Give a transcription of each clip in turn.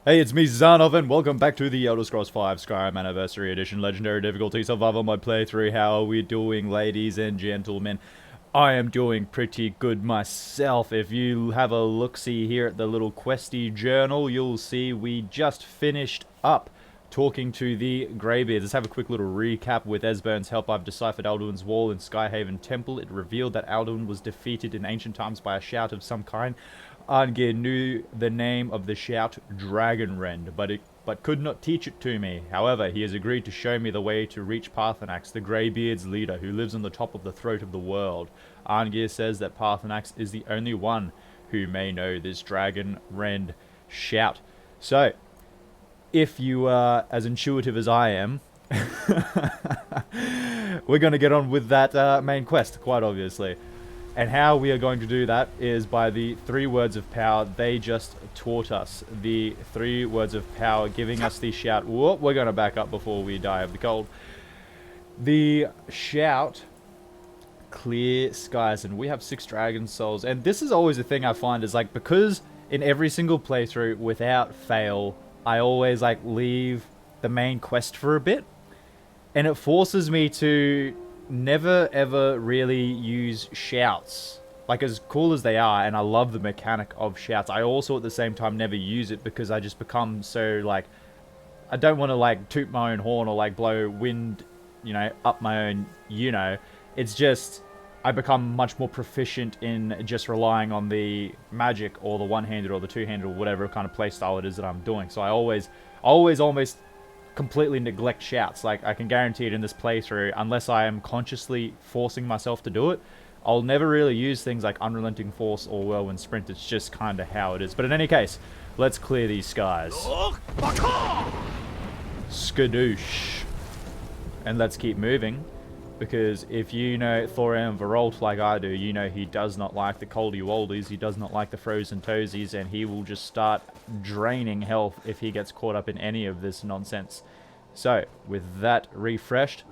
Hey, it's me, Zanov, and welcome back to the Elder Scrolls V Skyrim Anniversary Edition Legendary Difficulty Survival Mod playthrough. How are we doing, ladies and gentlemen? I am doing pretty good myself. If you have a look-see here at the little questy journal, you'll see we just finished up talking to the Greybeards. Let's have a quick little recap. With Esbern's help, I've deciphered Alduin's wall in Skyhaven Temple. It revealed that Alduin was defeated in ancient times by a shout of some kind. Arngeir knew the name of the shout, Dragonrend, but could not teach it to me. However, he has agreed to show me the way to reach Paarthurnax, the Greybeards' leader, who lives on the top of the throat of the world. Arngeir says that Paarthurnax is the only one who may know this Dragonrend shout. So, if you are as intuitive as I am, we're going to get on with that main quest, quite obviously. And how we are going to do that is by the 3 words of power they just taught us. The 3 words of power giving us the shout. Whoop, we're going to back up before we die of the cold. The shout, clear skies, and we have 6 dragon souls. And this is always a thing I find is like, because in every single playthrough, without fail, I always like leave the main quest for a bit. And it forces me to never ever really use shouts, like as cool as they are, and I love the mechanic of shouts. I also at the same time never use it because I just become so like, I don't want to like toot my own horn or like blow wind, you know, up my own, you know. It's just I become much more proficient in just relying on the magic or the one-handed or the two-handed or whatever kind of playstyle it is that I'm doing. So I always almost completely neglect shouts. Like, I can guarantee it in this playthrough, unless I am consciously forcing myself to do it, I'll never really use things like Unrelenting Force or Whirlwind Sprint. It's just kind of how it is. But in any case, let's clear these skies. Skadoosh. And let's keep moving, because if you know Thoran Veralt like I do, you know he does not like the coldy woldies, he does not like the frozen toesies, and he will just start draining health if he gets caught up in any of this nonsense. So, with that refreshed,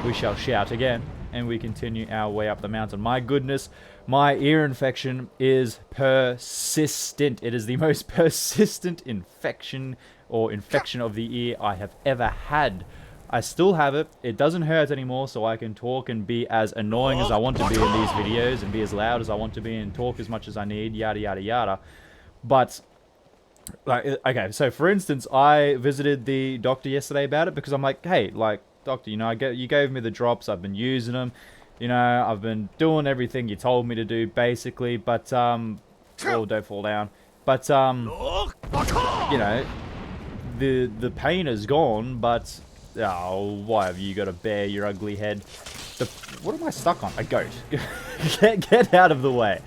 we shall shout again, and we continue our way up the mountain. My goodness, my ear infection is persistent. It is the most persistent infection, or infection of the ear, I have ever had. I still have it. It doesn't hurt anymore, so I can talk and be as annoying as I want to be in these videos, and be as loud as I want to be, and talk as much as I need, yada yada yada. But, like, okay, so for instance, I visited the doctor yesterday about it, because I'm like, hey, like, doctor, you know, you gave me the drops, I've been using them, you know, I've been doing everything you told me to do, basically, but, oh, don't fall down, but, you know, the pain is gone, but, oh, why have you got to bare your ugly head? What am I stuck on? A goat. Get out of the way.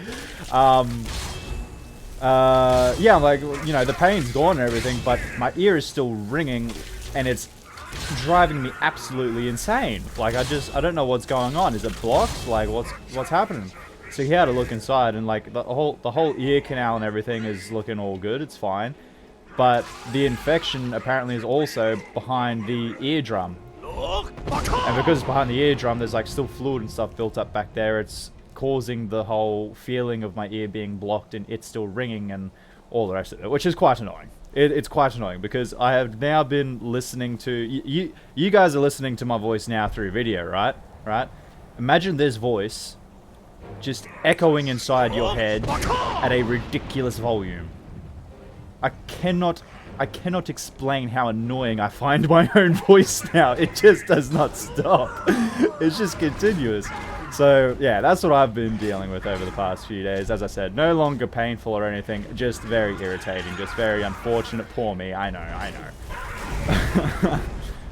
Yeah, I'm like, you know, the pain's gone and everything, but my ear is still ringing, and it's driving me absolutely insane. Like, I don't know what's going on. Is it blocked? Like, what's happening? So he had a look inside, and like the whole ear canal and everything is looking all good. It's fine. But the infection apparently is also behind the eardrum. And because it's behind the eardrum, there's like still fluid and stuff built up back there. It's causing the whole feeling of my ear being blocked and it's still ringing and all the rest of it, which is quite annoying. It's quite annoying because I have now been listening to... You guys are listening to my voice now through video, right? Right? Imagine this voice just echoing inside your head at a ridiculous volume. I cannot explain how annoying I find my own voice now. It just does not stop. It's just continuous. So, yeah, that's what I've been dealing with over the past few days. As I said, no longer painful or anything, just very irritating, just very unfortunate. Poor me, I know.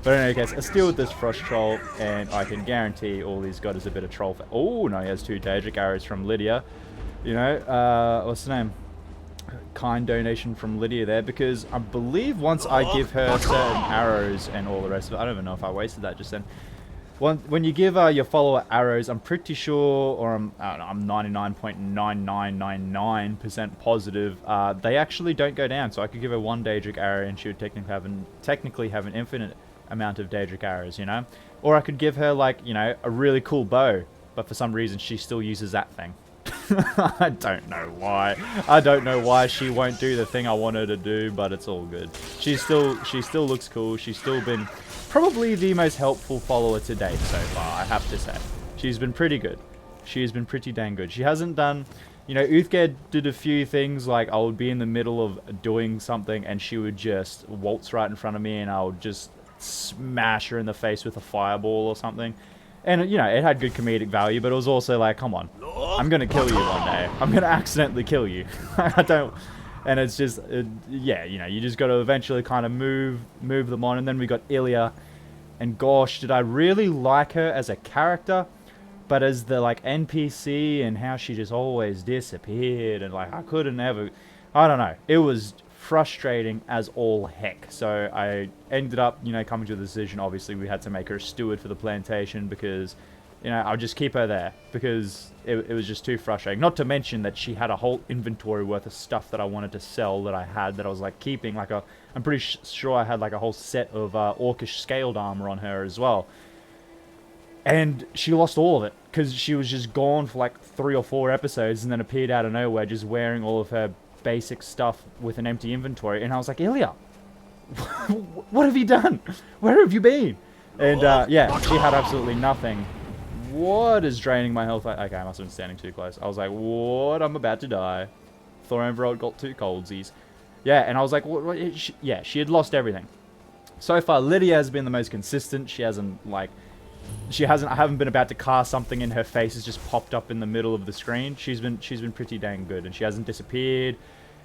But in any case, I steal with this Frost Troll, and I can guarantee all he's got is a bit of troll... Oh, no, he has 2 Daedric arrows from Lydia. You know, what's the name? Kind donation from Lydia there, because I believe once I give her certain arrows and all the rest of it, I don't even know if I wasted that just then. When you give your follower arrows, I'm pretty sure, or I'm 99.9999% positive, they actually don't go down. So I could give her 1 Daedric arrow and she would technically have an infinite amount of Daedric arrows, you know? Or I could give her, like, you know, a really cool bow, but for some reason she still uses that thing. I don't know why. I don't know why she won't do the thing I want her to do, but it's all good. She still looks cool. She's still been probably the most helpful follower to date so far, I have to say. She's been pretty good. She has been pretty dang good. She hasn't done... You know, Uthgerd did a few things, like I would be in the middle of doing something and she would just waltz right in front of me and I would just smash her in the face with a fireball or something. And, you know, it had good comedic value, but it was also like, come on, I'm going to kill you one day. I'm going to accidentally kill you. I don't... And it's just, yeah, you know, you just got to eventually kind of move them on. And then we got Ilya. And gosh, did I really like her as a character? But as the, like, NPC and how she just always disappeared and, like, I couldn't ever... I don't know. It was frustrating as all heck. So I ended up, you know, coming to the decision. Obviously, we had to make her a steward for the plantation because, you know, I'll just keep her there because it was just too frustrating. Not to mention that she had a whole inventory worth of stuff that I wanted to sell that I had that I was, like, keeping. Like, I'm pretty sure I had, like, a whole set of orcish scaled armor on her as well. And she lost all of it because she was just gone for like 3 or 4 episodes and then appeared out of nowhere just wearing all of her basic stuff with an empty inventory. And I was like, Ilya, what have you done? Where have you been? And yeah, she had absolutely nothing. What is draining my health? Okay, I must have been standing too close. I was like, what? I'm about to die. Thoranverald got 2 coldsies. Yeah, and I was like, what? Yeah, she had lost everything. So far, Lydia has been the most consistent. She hasn't, like... I haven't been about to cast something and her face has just popped up in the middle of the screen. She's been pretty dang good and she hasn't disappeared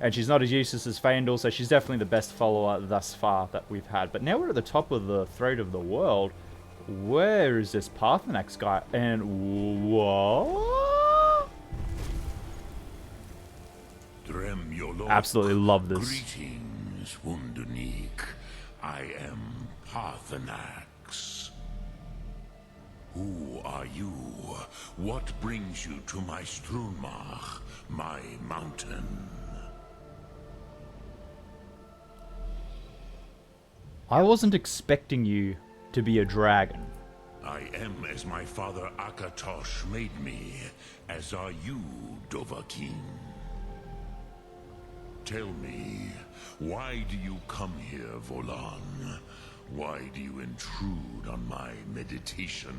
and she's not as useless as Faendal, so she's definitely the best follower thus far that we've had. But now we're at the top of the throat of the world. Where is this Paarthurnax guy? And what? Absolutely love this. Greetings, Wunderneek. I am Paarthurnax. Who are you? What brings you to my Strunmach, my mountain? I wasn't expecting you to be a dragon. I am as my father Akatosh made me, as are you, Dovahkiin. Tell me, why do you come here, Volan? Why do you intrude on my meditation?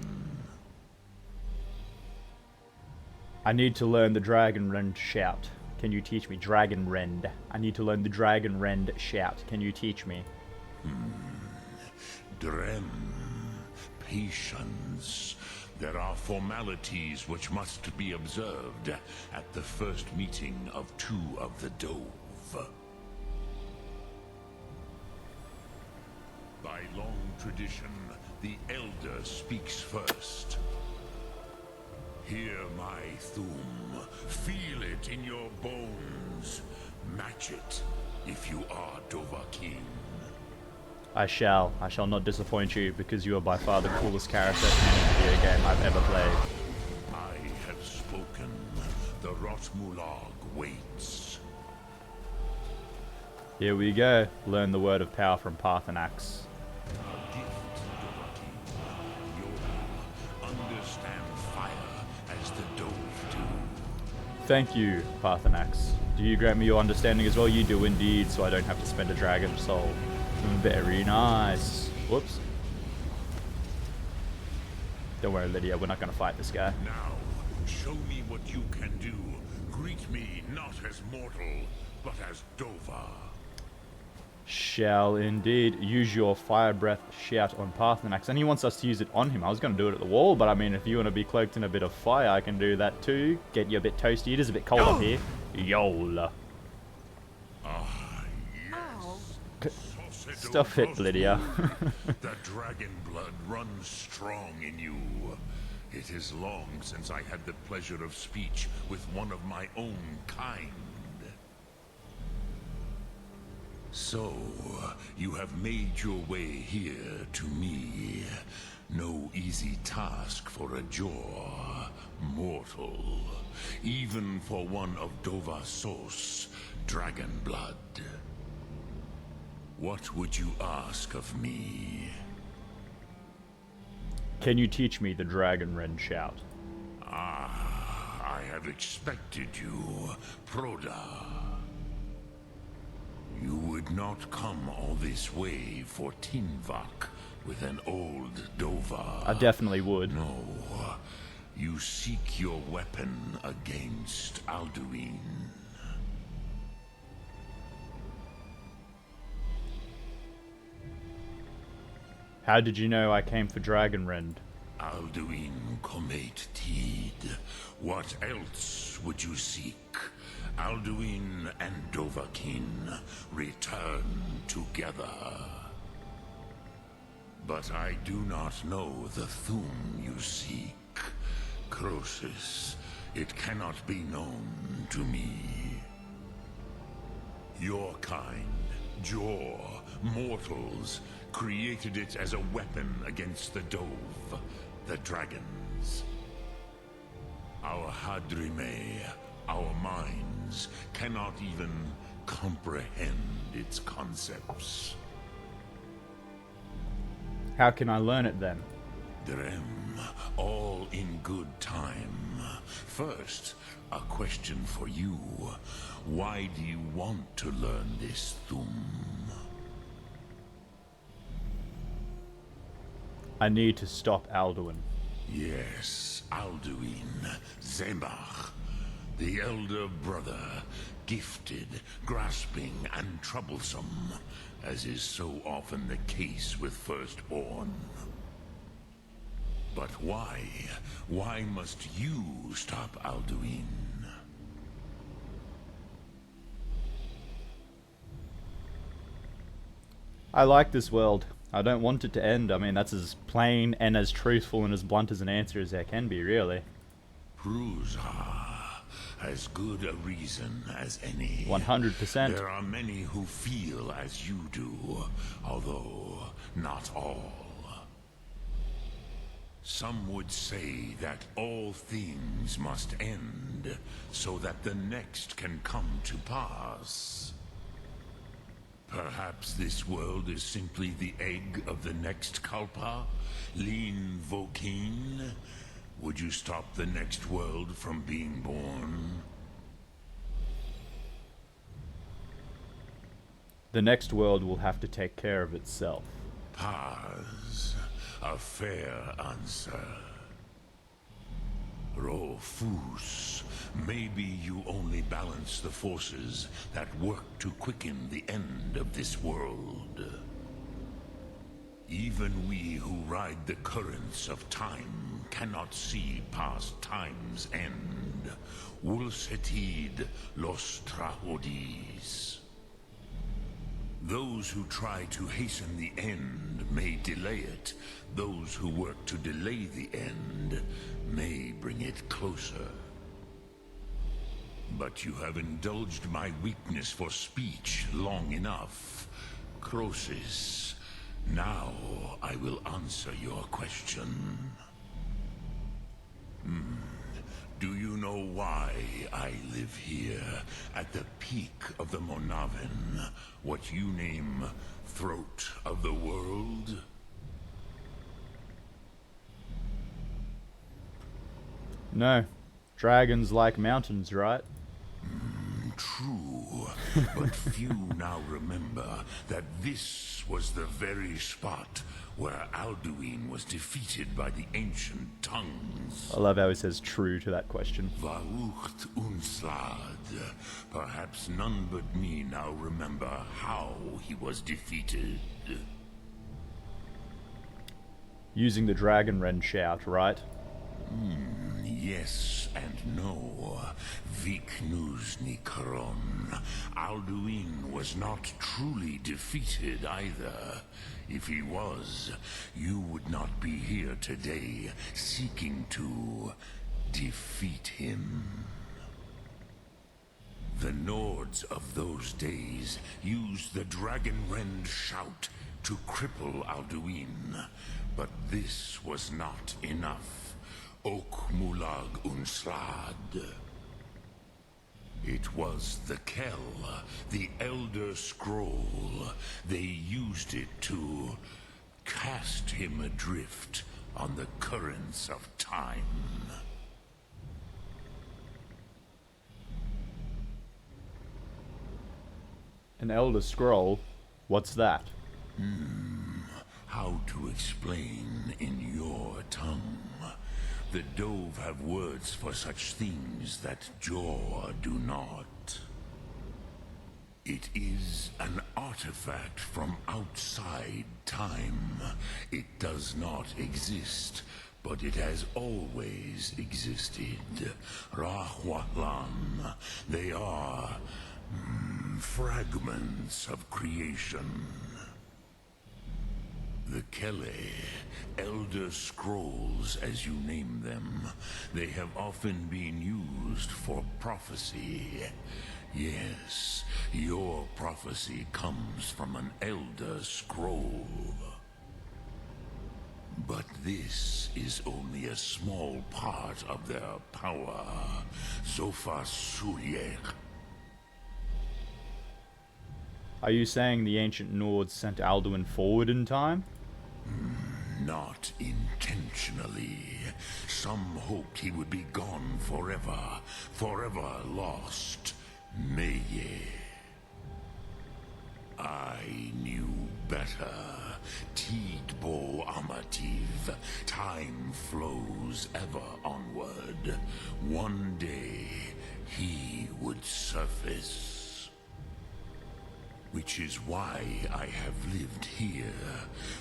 I need to learn the Dragon Rend shout. Can you teach me? Dragon Rend. I need to learn the Dragon Rend shout. Can you teach me? Drem. Patience. There are formalities which must be observed at the first meeting of 2 of the Dove. By long tradition, the Elder speaks first. Hear my Thum. Feel it in your bones. Match it if you are Dovahkiin. I shall not disappoint you because you are by far the coolest character in any video game I've ever played. I have spoken. The Rotmulag waits. Here we go. Learn the word of power from Paarthurnax. Thank you, Paarthurnax. Do you grant me your understanding as well? You do indeed, so I don't have to spend a dragon soul. Very nice. Whoops. Don't worry, Lydia, we're not going to fight this guy. Now, show me what you can do. Greet me not as mortal, but as Dova. Shall indeed. Use your fire breath shout on Paarthurnax. And he wants us to use it on him. I was going to do it at the wall, but I mean, if you want to be cloaked in a bit of fire, I can do that too. Get you a bit toasty. It is a bit cold up here. Yola. Stuff it, Lydia. The dragon blood runs strong in you. It is long since I had the pleasure of speech with one of my own kind. So, you have made your way here to me. No easy task for a jaw, mortal. Even for one of Dovahsos, dragon blood. What would you ask of me? Can you teach me the Dragon Rend shout? I have expected you, Proda. You would not come all this way for Tinvak with an old Dova. I definitely would. No. You seek your weapon against Alduin. How did you know I came for Dragonrend? Alduin Comet Teed. What else would you seek? Alduin and Dovahkiin return together. But I do not know the Thum you seek. Croesus, it cannot be known to me. Your kind, Jor, mortals, created it as a weapon against the Dove, the dragons. Our Hadrime, our minds, cannot even comprehend its concepts. How can I learn it then? Drem, all in good time. First, a question for you. Why do you want to learn this Thum? I need to stop Alduin. Yes, Alduin, Zemach, the elder brother, gifted, grasping, and troublesome, as is so often the case with Firstborn. But why? Why must you stop Alduin? I like this world. I don't want it to end. I mean, that's as plain and as truthful and as blunt as an answer as there can be, really. Prusa, as good a reason as any. 100%. There are many who feel as you do, although not all. Some would say that all things must end, so that the next can come to pass. Perhaps this world is simply the egg of the next Kalpa? Lean Vokeen? Would you stop the next world from being born? The next world will have to take care of itself. Paz, a fair answer. Rofus, maybe you only balance the forces that work to quicken the end of this world. Even we who ride the currents of time cannot see past time's end. Wulsetid los Trahodis. Those who try to hasten the end may delay it. Those who work to delay the end may bring it closer. But you have indulged my weakness for speech long enough. Croesus, now I will answer your question. Do you know why I live here, at the peak of the Monaven, what you name Throat of the World? No. Dragons like mountains, right? True, but few now remember that this was the very spot where Alduin was defeated by the ancient tongues. I love how he says true to that question. Vaucht Unslad. Perhaps none but me now remember how he was defeated. Using the Dragonrend shout, right? Yes and no. Viknus Nikron. Alduin was not truly defeated either. If he was, you would not be here today seeking to defeat him. The Nords of those days used the Dragonrend shout to cripple Alduin, but this was not enough. Ok Mulag Unslad. It was the Kell, the Elder Scroll. They used it to cast him adrift on the currents of time. An Elder Scroll? What's that? How to explain in your tongue? The Dove have words for such things that Jor do not. It is an artifact from outside time. It does not exist, but it has always existed. Rahwatlan. They are fragments of creation. The Kele, Elder Scrolls as you name them, they have often been used for prophecy. Yes, your prophecy comes from an Elder Scroll. But this is only a small part of their power. Zofa Suryek. Are you saying the ancient Nords sent Alduin forward in time? Not intentionally. Some hoped he would be gone forever, forever lost. Meye. I knew better. Tidbo Amativ. Time flows ever onward. One day, he would surface. Which is why I have lived here.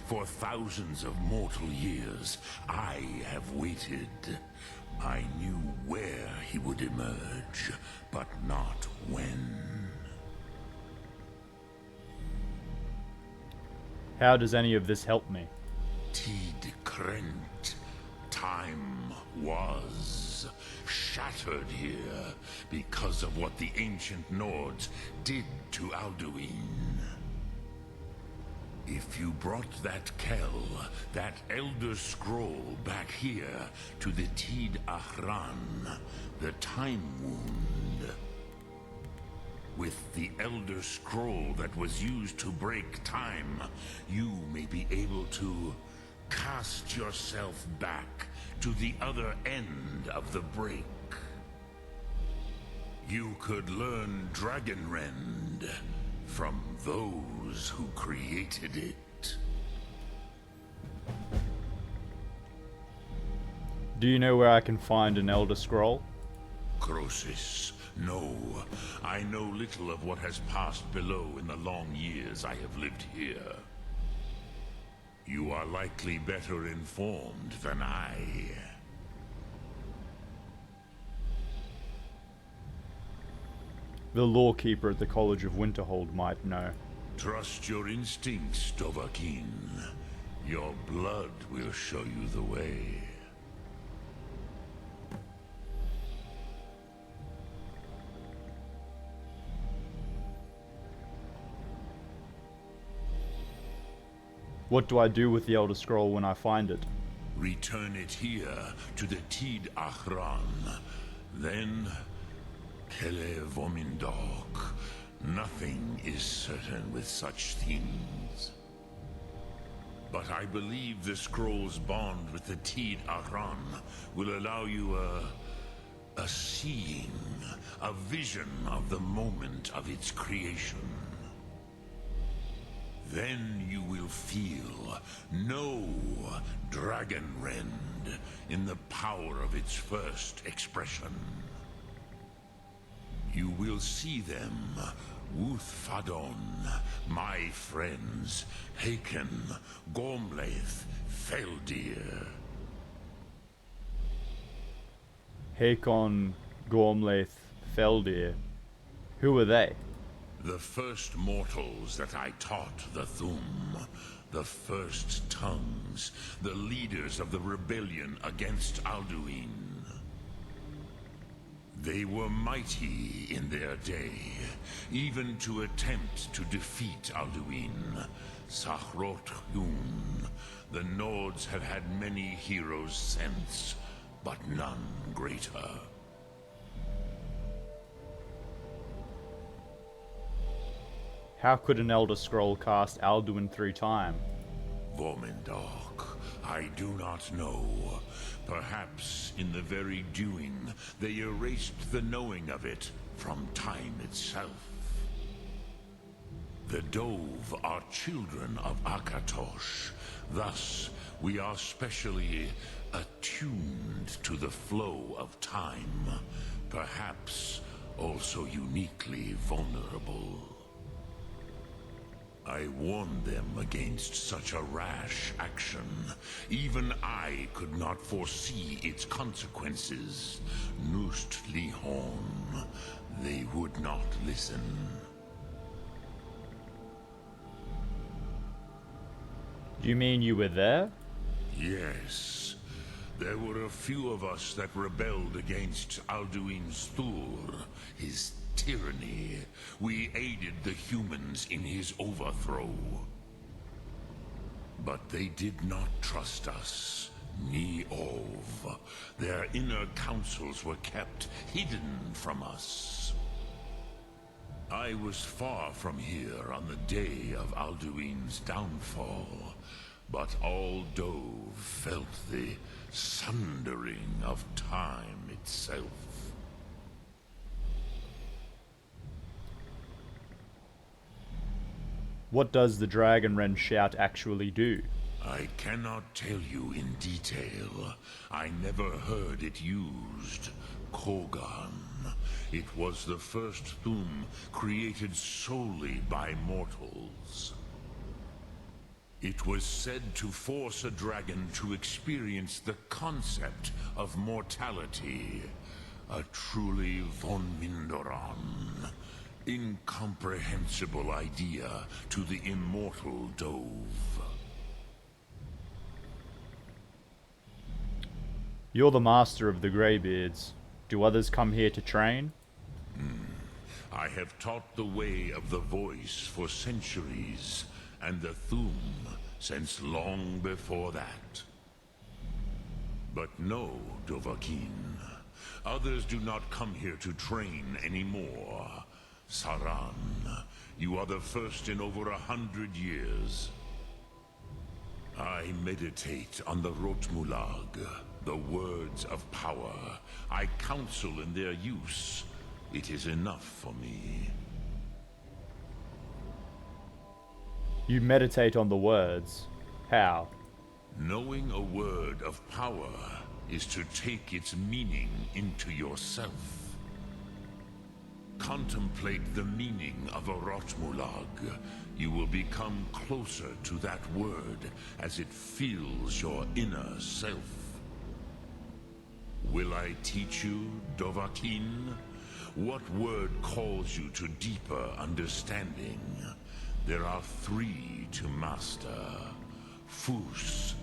For thousands of mortal years, I have waited. I knew where he would emerge, but not when. How does any of this help me? Tid Krent. Time was shattered here because of what the ancient Nords did to Alduin. If you brought that Kel, that Elder Scroll back here to the Tid Ahran, the Time Wound, with the Elder Scroll that was used to break time, you may be able to cast yourself back to the other end of the break. You could learn Dragonrend from those who created it. Do you know where I can find an Elder Scroll? Croesus, no. I know little of what has passed below in the long years I have lived here. You are likely better informed than I. The lawkeeper at the College of Winterhold might know. Trust your instincts, Dovahkiin. Your blood will show you the way. What do I do with the Elder Scroll when I find it? Return it here to the Tid Ahran. Then, Kele Vomindok. Nothing is certain with such things. But I believe the scroll's bond with the Tid Ahran will allow you a seeing, a vision of the moment of its creation. Then you will feel, know Dragonrend in the power of its first expression. You will see them, Wuthfadon, my friends, Haken, Gormlaith, Feldir. Hakon, Gormlaith, Feldir. Who are they? The first mortals that I taught the Thum, the first tongues, the leaders of the rebellion against Alduin. They were mighty in their day, even to attempt to defeat Alduin. Sahrot Yun, the Nords have had many heroes since, but none greater. How could an Elder Scroll cast Alduin through time? Vormindok, I do not know. Perhaps in the very doing, they erased the knowing of it from time itself. The Dove are children of Akatosh. Thus, we are specially attuned to the flow of time. Perhaps also uniquely vulnerable. I warned them against such a rash action. Even I could not foresee its consequences. Nust Lihon. They would not listen. Do you mean you were there? Yes. There were a few of us that rebelled against Alduin's Thur, his tyranny. We aided the humans in his overthrow. But they did not trust us. Ni Ov. Their inner councils were kept hidden from us. I was far from here on the day of Alduin's downfall, but all Dove felt the sundering of time itself. What does the Dragon Wren shout actually do? I cannot tell you in detail. I never heard it used. Kogan. It was the first Thum created solely by mortals. It was said to force a dragon to experience the concept of mortality. A truly von Mindoran. Incomprehensible idea to the immortal Dove. You're the master of the Greybeards. Do others come here to train? I have taught the way of the voice for centuries, and the Thum since long before that. But no, Dovahkiin. Others do not come here to train anymore. Saran, you are the first in over 100 years. I meditate on the Rotmulag, the words of power. I counsel in their use. It is enough for me. You meditate on the words. How? Knowing a word of power is to take its meaning into yourself. Contemplate the meaning of a Rotmulag. You will become closer to that word as it fills your inner self. Will I teach you, Dovahkiin? What word calls you to deeper understanding? There are 3 to master. Fus,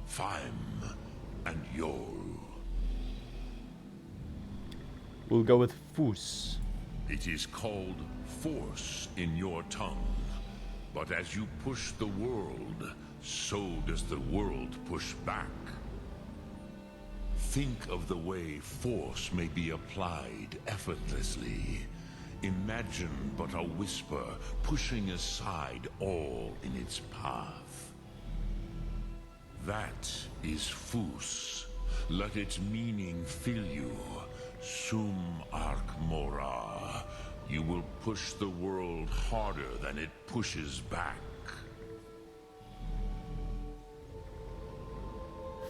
Faim, and Yol. We'll go with Fus. It is called force in your tongue. But as you push the world, so does the world push back. Think of the way force may be applied effortlessly. Imagine but a whisper pushing aside all in its path. That is Fus. Let its meaning fill you. Sum Ark Mora. You will push the world harder than it pushes back.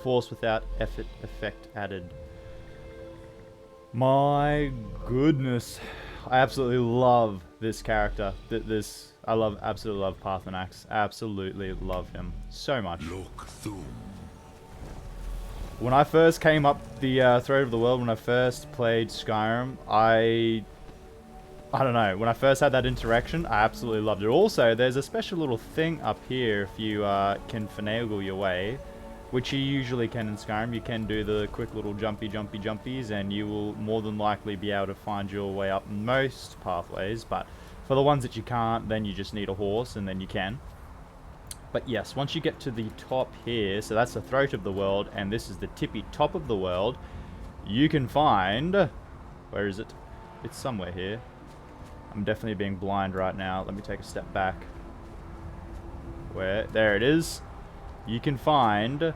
Force without effort, effect added. My goodness. I absolutely love this character. Absolutely love Paarthurnax. Absolutely love him so much. Look, Thum. When I first came up the Throat of the World, when I first played Skyrim, I don't know. When I first had that interaction, I absolutely loved it. Also, there's a special little thing up here if you can finagle your way, which you usually can in Skyrim. You can do the quick little jumpies, and you will more than likely be able to find your way up most pathways. But for the ones that you can't, then you just need a horse, and then you can. But yes, once you get to the top here, so that's the Throat of the World, and this is the tippy top of the world, you can find... Where is it? It's somewhere here. I'm definitely being blind right now. Let me take a step back. Where? There it is. You can find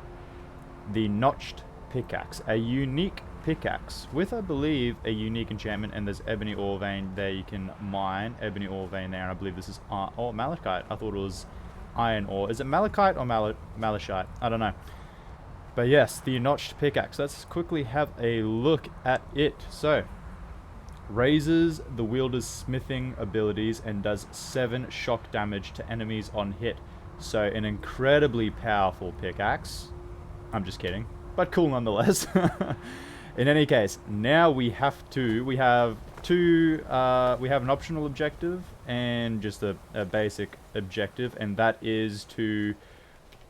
the Notched Pickaxe, a unique pickaxe with, I believe, a unique enchantment, and there's ebony ore vein there you can mine. Ebony ore vein there, and I believe this is malachite. I thought it was iron ore. Is it malachite or malachite? I don't know. But yes, the notched pickaxe. Let's quickly have a look at it. So, raises the wielder's smithing abilities and does 7 shock damage to enemies on hit. So, an incredibly powerful pickaxe. I'm just kidding, but cool nonetheless. In any case, now we have an optional objective and just a basic objective, and that is to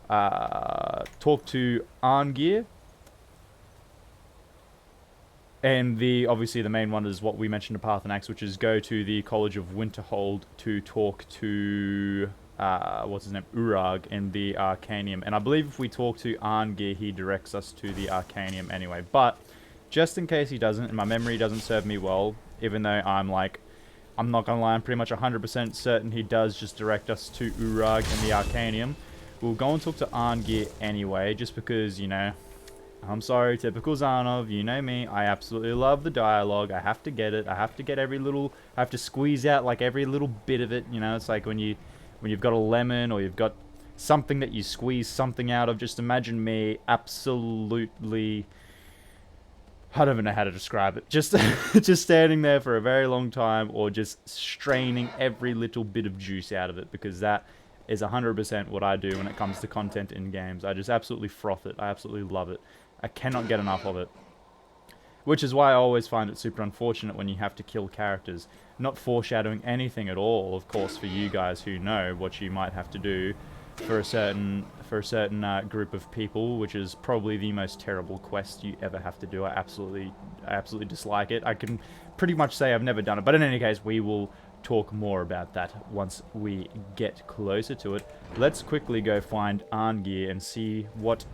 talk to Arngeir. And obviously the main one is what we mentioned to Paarthurnax, which is go to the College of Winterhold to talk to what's his name, Urag, in the Arcanium. And I believe if we talk to Arngeir, he directs us to the Arcanium anyway. But just in case he doesn't, and my memory doesn't serve me well, even though I'm not gonna lie, I'm pretty much 100% certain he does just direct us to Urag and the Arcanium. We'll go and talk to Arngeir anyway, just because, you know, I'm sorry, typical Zarnov, you know me, I absolutely love the dialogue. I have to get it. I have to get I have to squeeze out like every little bit of it, you know. It's like when you've got a lemon, or you've got something that you squeeze something out of. Just imagine me absolutely, I don't even know how to describe it. Just standing there for a very long time, or just straining every little bit of juice out of it, because that is 100% what I do when it comes to content in games. I just absolutely froth it. I absolutely love it. I cannot get enough of it. Which is why I always find it super unfortunate when you have to kill characters. Not foreshadowing anything at all, of course, for you guys who know what you might have to do for a certain group of people, which is probably the most terrible quest you ever have to do. I absolutely dislike it. I can pretty much say I've never done it, but in any case, we will talk more about that once we get closer to it. Let's quickly go find Arngeir and see what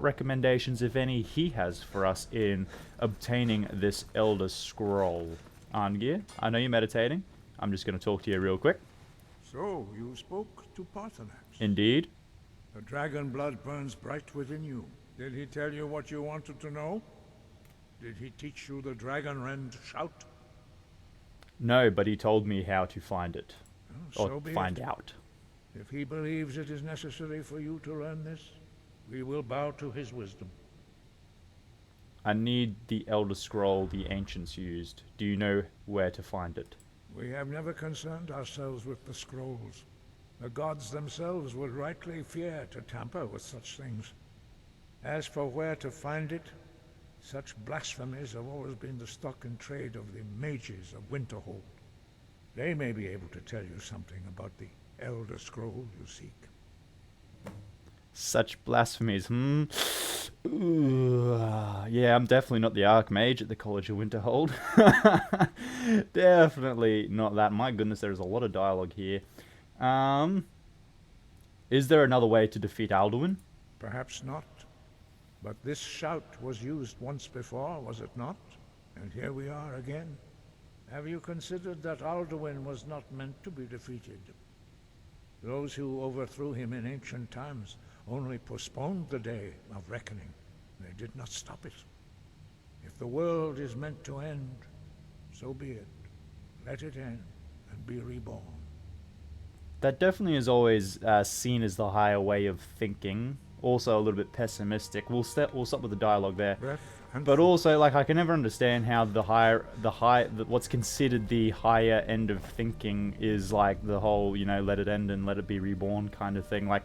recommendations, if any, he has for us in obtaining this Elder Scroll. Arngeir, I know you're meditating. I'm just going to talk to you real quick. So, you spoke to Paarthurnax. Indeed. The dragon blood burns bright within you. Did he tell you what you wanted to know? Did he teach you the dragon rend shout? No, but he told me how to find it. Oh, or find out. If he believes it is necessary for you to learn this, we will bow to his wisdom. I need the Elder Scroll the ancients used. Do you know where to find it? We have never concerned ourselves with the scrolls. The gods themselves would rightly fear to tamper with such things. As for where to find it, such blasphemies have always been the stock and trade of the mages of Winterhold. They may be able to tell you something about the Elder Scroll you seek. Such blasphemies, Ooh, yeah, I'm definitely not the Archmage at the College of Winterhold. Definitely not that. My goodness, there's a lot of dialogue here. Is there another way to defeat Alduin? Perhaps not. But this shout was used once before, was it not? And here we are again. Have you considered that Alduin was not meant to be defeated? Those who overthrew him in ancient times only postponed the day of reckoning. They did not stop it. If the world is meant to end, so be it. Let it end and be reborn. That definitely is always seen as the higher way of thinking. Also a little bit pessimistic. We'll stop with the dialogue there. But also, like, I can never understand how what's considered the higher end of thinking is like the whole, you know, let it end and let it be reborn kind of thing. Like,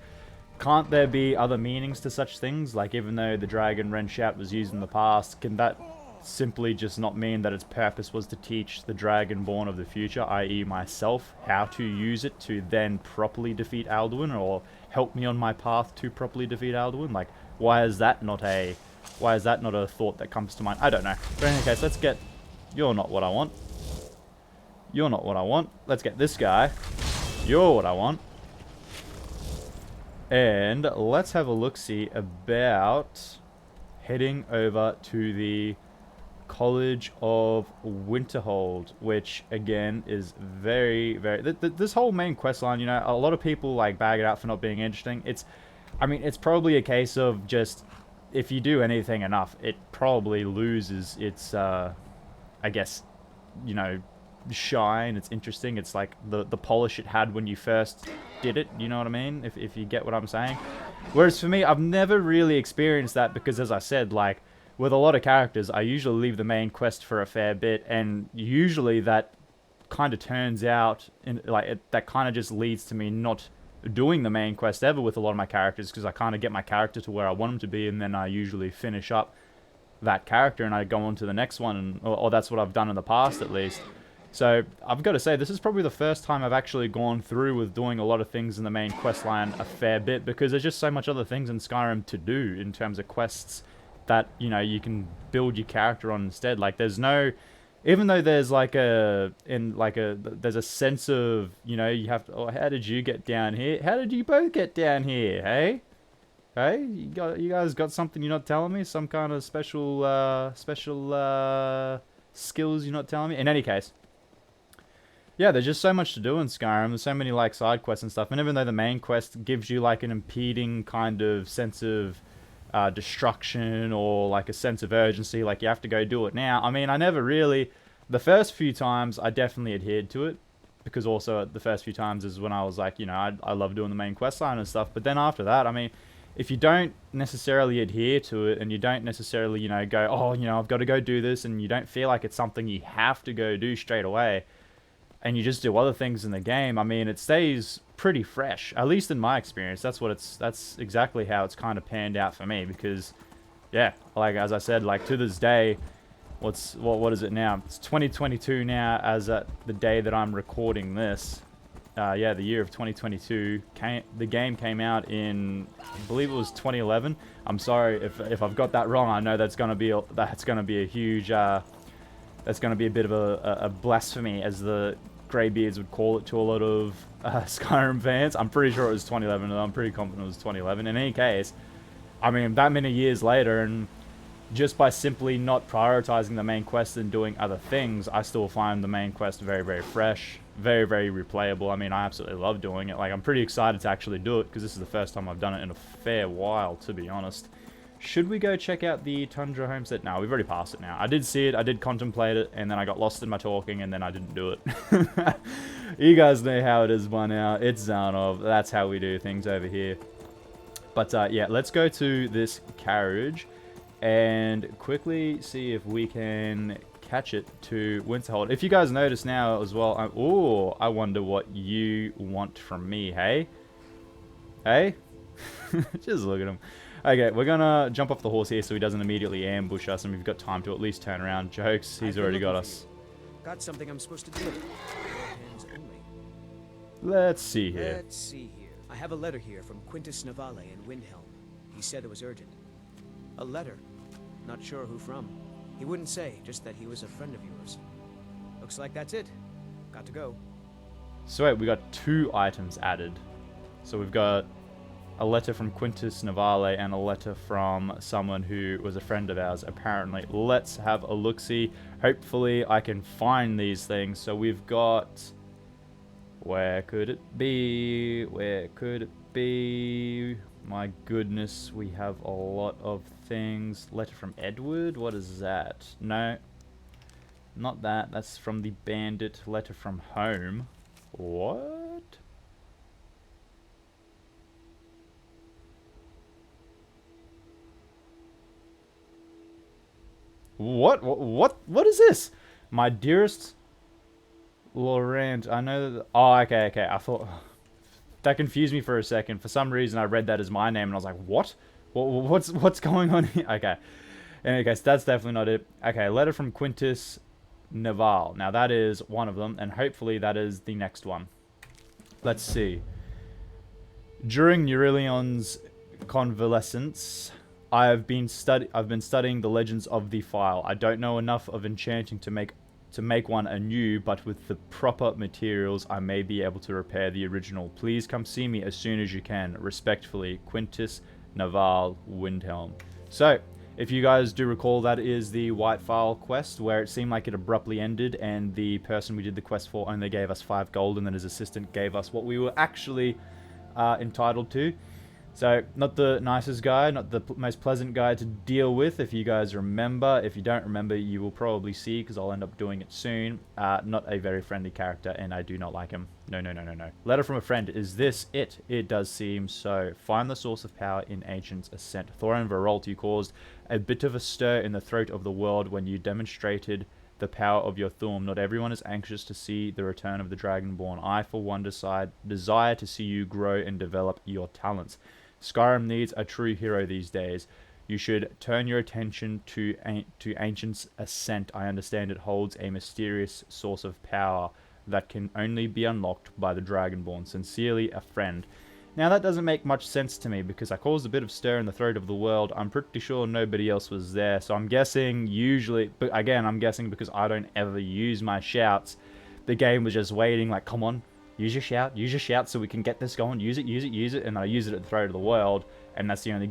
can't there be other meanings to such things? Like, even though the dragon wren shout was used in the past, can that simply just not mean that its purpose was to teach the dragonborn of the future, i.e. myself, how to use it to then properly defeat Alduin, or help me on my path to properly defeat Alduin? Like, why is that not a thought that comes to mind? I don't know. But in any case, let's get... You're not what I want. You're not what I want. Let's get this guy. You're what I want. And let's have a look-see about heading over to the College of Winterhold, which again is very, very... This whole main quest line, you know, a lot of people like bag it out for not being interesting. It's probably a case of just if you do anything enough, it probably loses its, I guess, you know, shine. It's interesting. It's like the polish it had when you first did it. You know what I mean? If you get what I'm saying. Whereas for me, I've never really experienced that because, as I said, like with a lot of characters, I usually leave the main quest for a fair bit, and usually that kind of turns out in like that kind of just leads to me not doing the main quest ever with a lot of my characters, because I kind of get my character to where I want him to be, and then I usually finish up that character and I go on to the next one, and, or that's what I've done in the past at least. So I've got to say, this is probably the first time I've actually gone through with doing a lot of things in the main quest line a fair bit, because there's just so much other things in Skyrim to do in terms of quests that, you know, you can build your character on instead. Like there's no, even though there's like there's a sense of, you know, you have to, oh, how did you get down here? How did you both get down here, hey? Hey, you guys got something you're not telling me? Some kind of special skills you're not telling me? In any case, yeah, there's just so much to do in Skyrim. There's so many like side quests and stuff. And even though the main quest gives you like an impeding kind of sense of destruction or like a sense of urgency, like you have to go do it now. I mean, I never really, the first few times I definitely adhered to it, because also the first few times is when I was like, you know, I love doing the main quest line and stuff. But then after that, I mean, if you don't necessarily adhere to it and you don't necessarily, you know, go, oh, you know, I've got to go do this, and you don't feel like it's something you have to go do straight away, and you just do other things in the game, I mean, it stays pretty fresh. At least in my experience, that's exactly how it's kind of panned out for me. Because, yeah, like as I said, like to this day, what is it now? It's 2022 now, as at the day that I'm recording this. Yeah, the year of 2022. The game came out in, I believe it was 2011. I'm sorry if I've got that wrong. I know that's gonna be a huge, that's gonna be a bit of a blasphemy, as the Greybeards would call it to a lot of Skyrim fans. I'm pretty sure it was 2011, and I'm pretty confident it was 2011. In any case, I mean, that many years later, and just by simply not prioritizing the main quest and doing other things, I still find the main quest very, very fresh, very, very replayable. I mean, I absolutely love doing it. Like, I'm pretty excited to actually do it, because this is the first time I've done it in a fair while, to be honest. Should we go check out the Tundra homestead? No, we've already passed it now. I did see it, I did contemplate it, and then I got lost in my talking, and then I didn't do it. You guys know how it is by now. It's Zarnov. That's how we do things over here. But yeah, let's go to this carriage and quickly see if we can catch it to Winterhold. If you guys notice now as well, oh, I wonder what you want from me, hey? Hey? Just look at him. Okay, we're gonna jump off the horse here so he doesn't immediately ambush us, and we've got time to at least turn around. Jokes, he's already got us. Got something I'm supposed to do. Hands only. Let's see here. Let's see here. I have a letter here from Quintus Navale in Windhelm. He said it was urgent. A letter. Not sure who from. He wouldn't say, just that he was a friend of yours. Looks like that's it. Got to go. So wait, we got 2 items added. So we've got a letter from Quintus Navale and a letter from someone who was a friend of ours, apparently. Let's have a look-see. Hopefully I can find these things. So we've got... Where could it be? Where could it be? My goodness, we have a lot of things. Letter from Edward? What is that? No. Not that. That's from the bandit. Letter from home. What? What is this? My dearest Laurent, I know that... Oh, okay. I thought... That confused me for a second. For some reason, I read that as my name, and I was like, what? What's going on here? Okay. In any case, that's definitely not it. Okay, letter from Quintus Naval. Now, that is one of them, and hopefully that is the next one. Let's see. During Neurillion's convalescence, I've been studying the legends of the file. I don't know enough of enchanting to make one anew, but with the proper materials, I may be able to repair the original. Please come see me as soon as you can. Respectfully, Quintus Naval, Windhelm. So, if you guys do recall, that is the White File quest, where it seemed like it abruptly ended, and the person we did the quest for only gave us 5 gold, and then his assistant gave us what we were actually entitled to. So, not the nicest guy, not the most pleasant guy to deal with, if you guys remember. If you don't remember, you will probably see, because I'll end up doing it soon. Not a very friendly character, and I do not like him. No, no, no, no, no. Letter from a friend. Is this it? It does seem so. Find the source of power in Ancient's Ascent. Thorin Veralt, you caused a bit of a stir in the throat of the world when you demonstrated the power of your Thorm. Not everyone is anxious to see the return of the Dragonborn. I, for one, desire to see you grow and develop your talents. Skyrim needs a true hero these days. You should turn your attention to Ancient's Ascent. I understand it holds a mysterious source of power that can only be unlocked by the Dragonborn. Sincerely, a friend. Now, that doesn't make much sense to me, because I caused a bit of stir in the throat of the world. I'm pretty sure nobody else was there, so I'm guessing usually... But again, I'm guessing because I don't ever use my shouts. The game was just waiting, like, come on, use your shout so we can get this going. Use it, use it, use it. And I use it at the throat of the world, and that's the only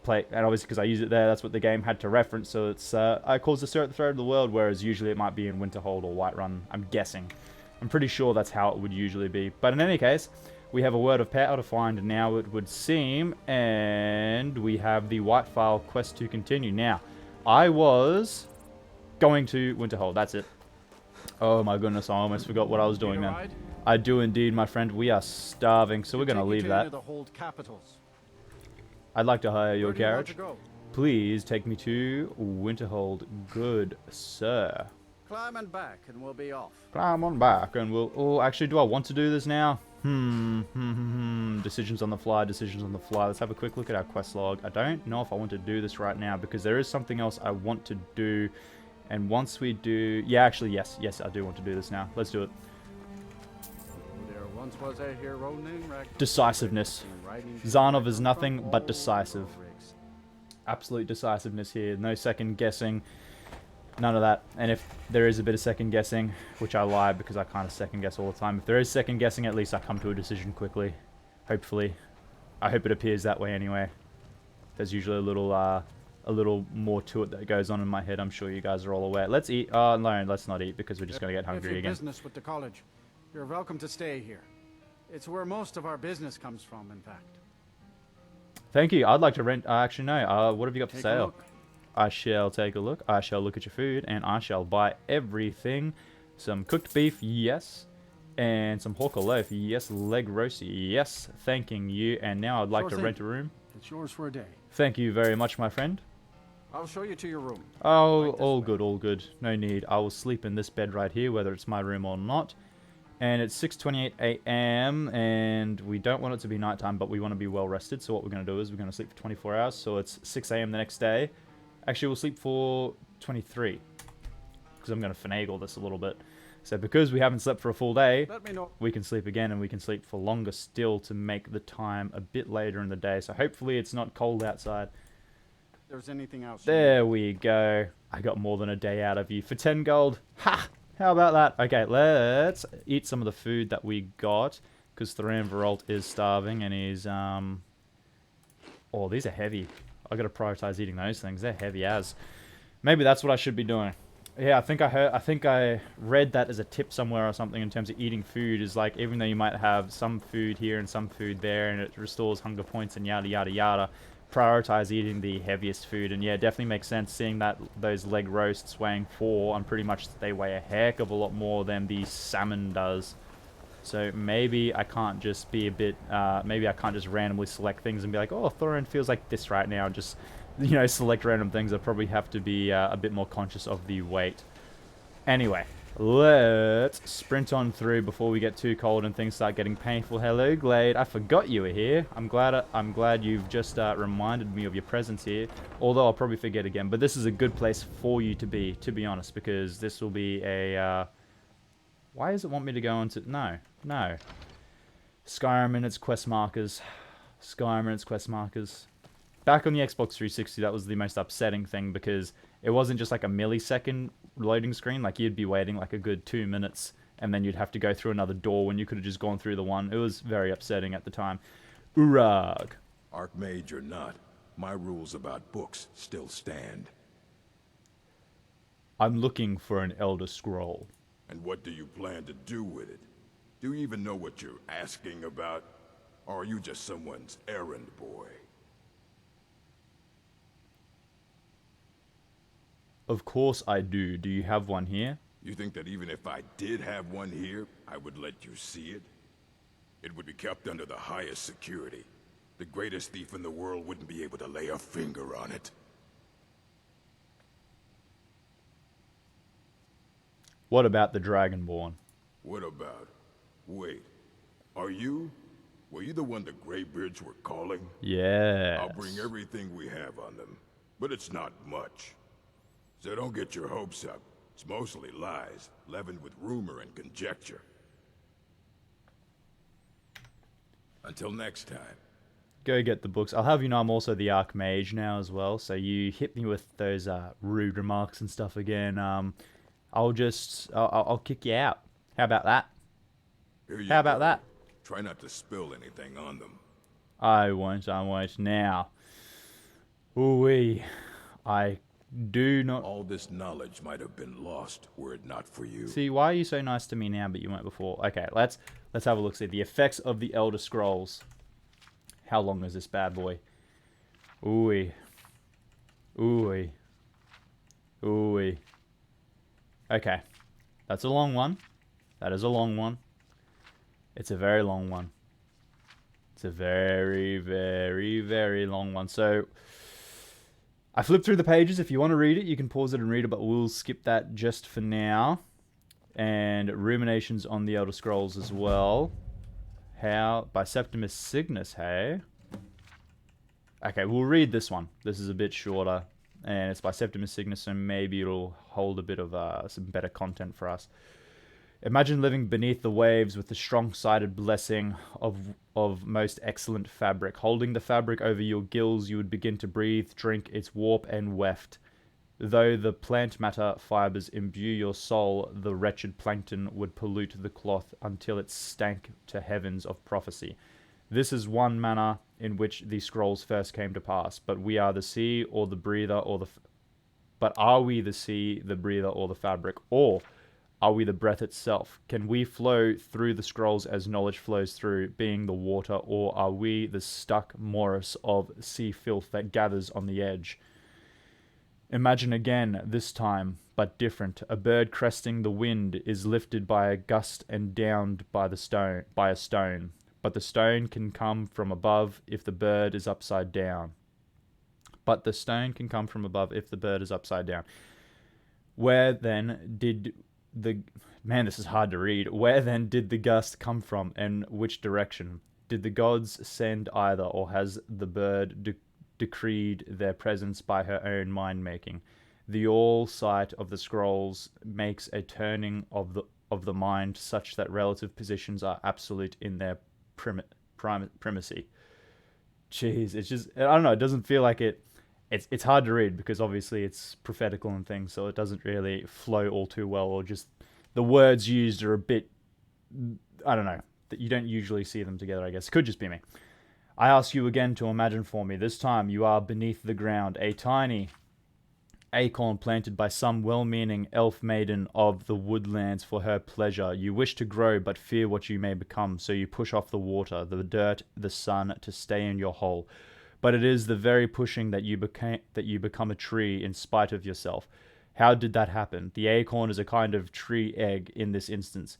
play. And obviously, because I use it there, that's what the game had to reference. So it's I caused a stir at the throat of the world, whereas usually it might be in Winterhold or Whiterun. I'm guessing. I'm pretty sure that's how it would usually be. But in any case, we have a word of power to find now, it would seem, and we have the Whitefile quest to continue. Now, I was going to Winterhold. That's it. Oh my goodness, I almost forgot what I was doing then. I do indeed, my friend. We are starving, so we're going to leave that. I'd like to hire your carriage. Please take me to Winterhold, good sir. Climb and back, and we'll be off. Climb on back, and we'll... Oh, actually, do I want to do this now? Decisions on the fly, decisions on the fly. Let's have a quick look at our quest log. I don't know if I want to do this right now, because there is something else I want to do. And once we do... Yeah, actually, yes. Yes, I do want to do this now. Let's do it. There once was a hero named Decisiveness. Zarnov is nothing but decisive. Absolute decisiveness here. No second guessing. None of that. And if there is a bit of second guessing, which I lie because I kind of second guess all the time. If there is second guessing, at least I come to a decision quickly. Hopefully. I hope it appears that way anyway. There's usually a little more to it that goes on in my head. I'm sure you guys are all aware. Let's eat. Oh, no, let's not eat because we're just going to get hungry again. Business with the college. You're welcome to stay here. It's where most of our business comes from, in fact. Thank you. I'd like to rent... actually, no. What have you got for sale? I shall take a look. I shall look at your food, and I shall buy everything. Some cooked beef, yes. And some hawker loaf, yes. Leg roast, yes. Thanking you. And now I'd like to rent a room. It's yours for a day. Thank you very much, my friend. I'll show you to your room. Oh, all good, all good. No need. I will sleep in this bed right here, whether it's my room or not. And it's 6:28 a.m. and we don't want it to be nighttime, but we want to be well rested. So what we're going to do is we're going to sleep for 24 hours. So it's 6 a.m. the next day. Actually, we'll sleep for 23, because I'm going to finagle this a little bit. So because we haven't slept for a full day, we can sleep again, and we can sleep for longer still to make the time a bit later in the day. So hopefully it's not cold outside. There's anything else? There we go. I got more than a day out of you for 10 gold. Ha! How about that? Okay, let's eat some of the food that we got, because Thorin Veralt is starving, and he's... Oh, these are heavy. I gotta prioritize eating those things. They're heavy as. Maybe that's what I should be doing. Yeah, I think I read that as a tip somewhere or something in terms of eating food. Is like, even though you might have some food here and some food there, and it restores hunger points and yada yada yada, prioritize eating the heaviest food. And yeah, definitely makes sense seeing that those leg roasts weighing 4, and pretty much they weigh a heck of a lot more than the salmon does. So maybe I can't just be a bit, maybe I can't just randomly select things and be like, oh, Thorin feels like this right now. Just, you know, select random things. I probably have to be a bit more conscious of the weight. Anyway, let's sprint on through before we get too cold and things start getting painful. Hello, Glade. I forgot you were here. I'm glad you've just reminded me of your presence here. Although I'll probably forget again. But this is a good place for you to be honest, because this will be a... Why does it want me to go into... No. Skyrim and its quest markers. Skyrim and its quest markers. Back on the Xbox 360, that was the most upsetting thing, because it wasn't just like a millisecond loading screen. Like, you'd be waiting like a good 2 minutes, and then you'd have to go through another door when you could have just gone through the one. It was very upsetting at the time. Urag. Archmage or not, my rules about books still stand. I'm looking for an Elder Scroll. And what do you plan to do with it? Do you even know what you're asking about? Or are you just someone's errand boy? Of course I do. Do you have one here? You think that even if I did have one here, I would let you see it? It would be kept under the highest security. The greatest thief in the world wouldn't be able to lay a finger on it. What about the Dragonborn? What about? Wait. Were you the one the Greybeards were calling? Yeah. I'll bring everything we have on them. But it's not much. So don't get your hopes up. It's mostly lies, leavened with rumor and conjecture. Until next time. Go get the books. I'll have you know I'm also the Archmage now as well, so you hit me with those rude remarks and stuff again. I'll kick you out. How about that? How about that? Try not to spill anything on them. I won't now. Ooh-wee. I do not... All this knowledge might have been lost were it not for you. See, why are you so nice to me now, but you weren't before? Okay, let's have a look. See, the effects of the Elder Scrolls. How long is this bad boy? Ooh-wee. Ooh-wee. Ooh-wee. Okay. That's a long one. That is a long one. It's a very long one. It's a very, very, very long one. So, I flipped through the pages. If you want to read it, you can pause it and read it, but we'll skip that just for now. And Ruminations on the Elder Scrolls as well. How? By Septimus Cygnus, hey? Okay, we'll read this one. This is a bit shorter. And it's by Septimus Cygnus, so maybe it'll hold a bit of some better content for us. Imagine living beneath the waves with the strong-sided blessing of most excellent fabric. Holding the fabric over your gills, you would begin to breathe, drink its warp and weft. Though the plant matter fibers imbue your soul, the wretched plankton would pollute the cloth until it stank to heavens of prophecy. This is one manner in which these scrolls first came to pass. But we are the sea, or the breather, or the... But are we the sea, the breather, or the fabric? Or are we the breath itself? Can we flow through the scrolls as knowledge flows through, being the water? Or are we the stuck morass of sea filth that gathers on the edge? Imagine again, this time, but different. A bird cresting the wind is lifted by a gust and downed by a stone. But the stone can come from above if the bird is upside down. But the stone can come from above if the bird is upside down. Where then did the... Man, this is hard to read. Where then did the gust come from, and which direction? Did the gods send either, or has the bird decreed their presence by her own mind-making? The all-sight of the scrolls makes a turning of the mind such that relative positions are absolute in their primacy. Jeez, it's just, I don't know, it doesn't feel like it's hard to read because obviously it's prophetical and things, so it doesn't really flow all too well, or just the words used are a bit, I don't know, that you don't usually see them together, I guess. It could just be me. I ask you again to imagine for me. This time you are beneath the ground, a tiny acorn planted by some well-meaning elf maiden of the woodlands for her pleasure. You wish to grow, but fear what you may become, so you push off the water, the dirt, the sun, to stay in your hole. But it is the very pushing that you become a tree in spite of yourself. How did that happen? The acorn is a kind of tree egg in this instance,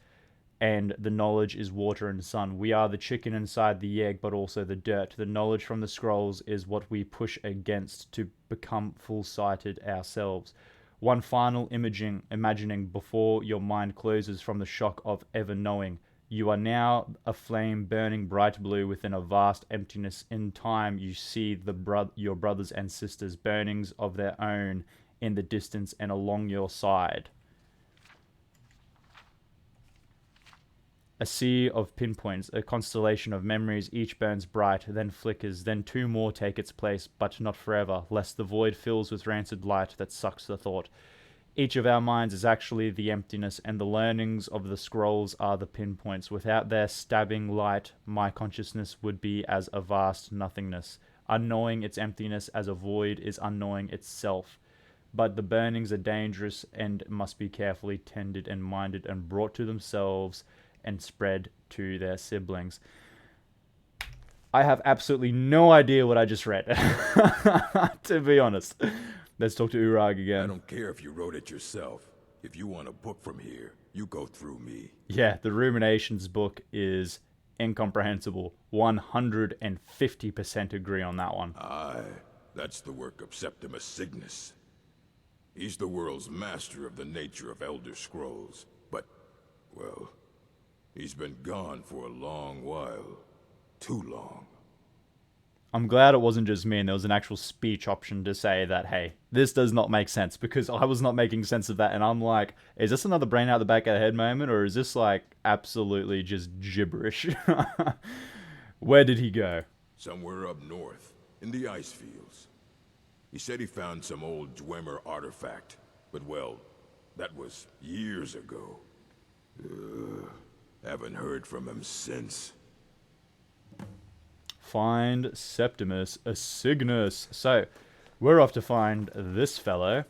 and the knowledge is water and sun. We are the chicken inside the egg, but also the dirt. The knowledge from the scrolls is what we push against to become full-sighted ourselves. One final imagining before your mind closes from the shock of ever knowing. You are now a flame burning bright blue within a vast emptiness. In time you see your brothers and sisters, burnings of their own in the distance and along your side. A sea of pinpoints, a constellation of memories, each burns bright, then flickers, then two more take its place, but not forever, lest the void fills with rancid light that sucks the thought. Each of our minds is actually the emptiness, and the learnings of the scrolls are the pinpoints. Without their stabbing light, my consciousness would be as a vast nothingness. Unknowing its emptiness as a void is unknowing itself. But the burnings are dangerous and must be carefully tended and minded and brought to themselves and spread to their siblings. I have absolutely no idea what I just read, to be honest. Let's talk to Urag again. I don't care if you wrote it yourself. If you want a book from here, you go through me. Yeah, the Ruminations book is incomprehensible. 150% agree on that one. Aye, that's the work of Septimus Cygnus. He's the world's master of the nature of Elder Scrolls. But, well, he's been gone for a long while. Too long. I'm glad it wasn't just me and there was an actual speech option to say that, hey, this does not make sense, because I was not making sense of that, and I'm like, is this another brain out the back of the head moment, or is this like absolutely just gibberish? Where did he go? Somewhere up north, in the ice fields. He said he found some old Dwemer artifact, but well, that was years ago. Haven't heard from him since. Find Septimus Cygnus. So, we're off to find this fellow.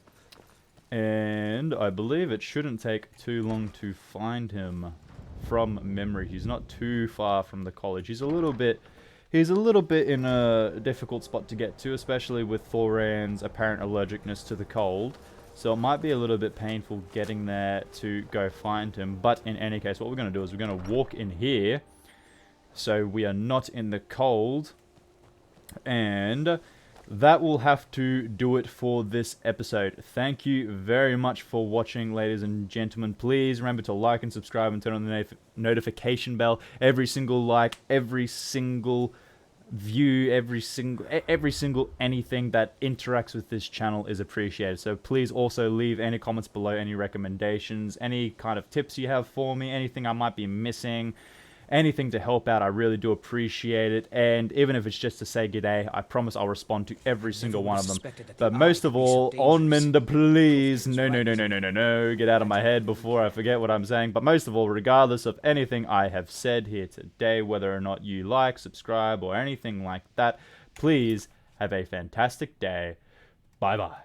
And I believe it shouldn't take too long to find him from memory. He's not too far from the college. He's a little bit in a difficult spot to get to, especially with Thoran's apparent allergicness to the cold. So it might be a little bit painful getting there to go find him. But in any case, what we're going to do is we're going to walk in here, so we are not in the cold, and that will have to do it for this episode. Thank you very much for watching, ladies and gentlemen. Please remember to like and subscribe and turn on the notification bell. Every single like, every single view, every single anything that interacts with this channel is appreciated. So please also leave any comments below, any recommendations, any kind of tips you have for me, anything I might be missing. Anything to help out, I really do appreciate it. And even if it's just to say g'day, I promise I'll respond to every single one of them. But most of all, Onmunda, please, no, get out of my head before I forget what I'm saying. But most of all, regardless of anything I have said here today, whether or not you like, subscribe, or anything like that, please have a fantastic day. Bye-bye.